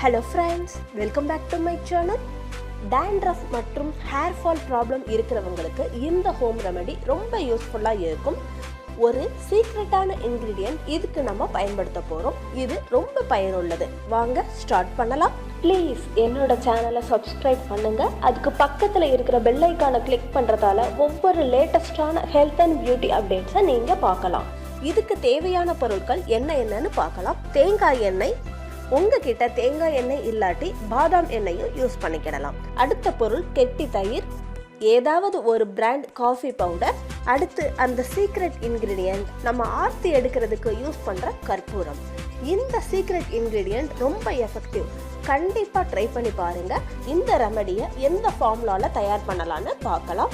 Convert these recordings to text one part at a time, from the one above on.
Hello friends, welcome back to my channel. Dandruff மற்றும் hair fall problem இருக்கிறவங்களுக்கு இந்த home remedy ரொம்ப யூஸ்ஃபுல்லாக இருக்கும். ஒரு சீக்ரெட்டான இன்கிரீடியன்ட் இதுக்கு நம்ம பயன்படுத்த போகிறோம். இது ரொம்ப பயனுள்ளது. வாங்க ஸ்டார்ட் பண்ணலாம். ப்ளீஸ் என்னோட சேனலை சப்ஸ்கிரைப் பண்ணுங்க. அதுக்கு பக்கத்தில் இருக்கிற பெல் ஐக்கானை கிளிக் பண்ணுறதால ஒவ்வொரு லேட்டஸ்டான ஹெல்த் அண்ட் பியூட்டி அப்டேட்ஸை நீங்கள் பார்க்கலாம். இதுக்கு தேவையான பொருட்கள் என்னன்னு பார்க்கலாம். தேங்காய் எண்ணெய், உங்ககிட்ட தேங்காய் எண்ணெய் இல்லாட்டி பாதாம் எண்ணெயும் யூஸ் பண்ணிக்கிடலாம். அடுத்த பொருள் கெட்டி தயிர், ஏதாவது ஒரு பிராண்ட் காஃபி பவுடர். அடுத்து அந்த சீக்ரெட் இன்கிரீடியன்ட் நம்ம ஆர்த்தி எடுக்கிறதுக்கு யூஸ் பண்ணுற கற்பூரம். இந்த சீக்ரெட் இன்கிரீடியன்ட் ரொம்ப எஃபெக்டிவ். கண்டிப்பாக ட்ரை பண்ணி பாருங்க. இந்த ரெமடியை எந்த ஃபார்முலால தயார் பண்ணலான்னு பார்க்கலாம்.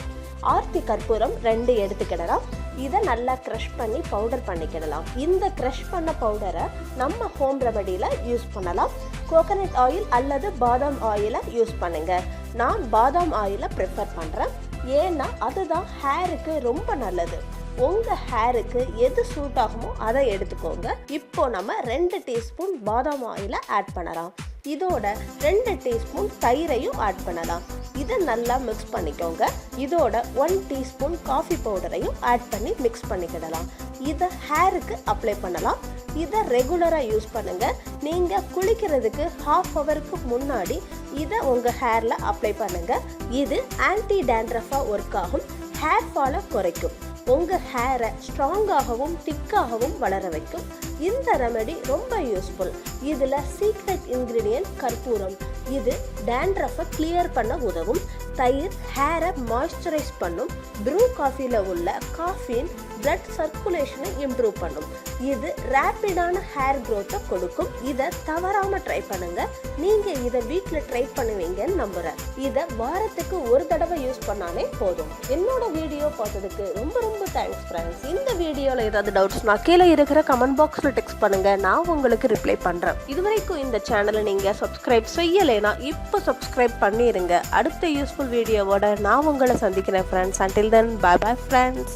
ஆர்த்தி கற்பூரம் 2 எடுத்துக்கிடலாம். இதை நல்லா க்ரஷ் பண்ணி பவுடர் பண்ணிக்கிடலாம். இந்த க்ரஷ் பண்ண பவுடரை நம்ம ஹோம் ரெமடியில் யூஸ் பண்ணலாம். கோகனட் ஆயில் அல்லது பாதாம் ஆயிலை யூஸ் பண்ணுங்க. நான் பாதாம் ஆயிலை ப்ரிஃபர் பண்ணுறேன். ஏன்னா அதுதான் ஹேருக்கு ரொம்ப நல்லது. உங்கள் ஹேருக்கு எது சூட் ஆகுமோ அதை எடுத்துக்கோங்க. இப்போ நம்ம 2 டீஸ்பூன் பாதாம் ஆயிலை ஆட் பண்ணலாம். இதோட 2 டீஸ்பூன் தயிரையும் ஆட் பண்ணலாம். இதை நல்லா மிக்ஸ் பண்ணிக்கோங்க. இதோட 1 டீஸ்பூன் காஃபி பவுடரையும் ஆட் பண்ணி மிக்ஸ் பண்ணிக்கிடலாம். இதை ஹேருக்கு அப்ளை பண்ணலாம். இதை ரெகுலராக யூஸ் பண்ணுங்க. நீங்கள் குளிக்கிறதுக்கு ½ ஹவருக்கு முன்னாடி இதை உங்கள் ஹேரில் அப்ளை பண்ணுங்க. இது ஆன்டி டேண்ட்ரஃபாக ஒர்க் ஆகும். ஹேர் ஃபாலை குறைக்கும். உங்கள் ஹேரை ஸ்ட்ராங்காகவும் திக்காகவும் வளர வைக்கும். இந்த ரெமெடி ரொம்ப யூஸ்ஃபுல். இதில் சீக்ரெட் இன்கிரீடியன்ட் கற்பூரம். இது டேண்ட்ரஃபை கிளியர் பண்ண உதவும். தயிர் ஹேரை மாய்ஸ்சரைஸ் பண்ணும். ப்ரூ காஃபியில் உள்ள காஃபின் பிளட் சர்க்குலேஷனை இம்ப்ரூவ் பண்ணும். இது ரேப்பிடான ஹேர் க்ரோத்தை கொடுக்கும். இதை தவறாமல் ட்ரை பண்ணுங்க. நீங்கள் இதை வீட்டில் ட்ரை பண்ணுவீங்கன்னு நம்புகிறேன். இதை வாரத்துக்கு ஒரு தடவை யூஸ் பண்ணாலே போதும். என்னோட வீடியோ பார்த்ததுக்கு ரொம்ப தேங்க்ஸ் ஃப்ரெண்ட்ஸ். இந்த வீடியோவில் ஏதாவது டவுட்ஸ்னா கீழே இருக்கிற கமெண்ட் பாக்ஸில் டெக்ஸ்ட் பண்ணுங்க. நான் உங்களுக்கு ரிப்ளை பண்ணுறேன். இதுவரைக்கும் இந்த சேனலை நீங்கள் சப்ஸ்கிரைப் செய்யலைன்னா இப்போ சப்ஸ்கிரைப் பண்ணிடுங்க. அடுத்த யூஸ்ஃபுல் வீடியோவோட நான் உங்களை சந்திக்கிறேன் friends. Until then bye bye friends.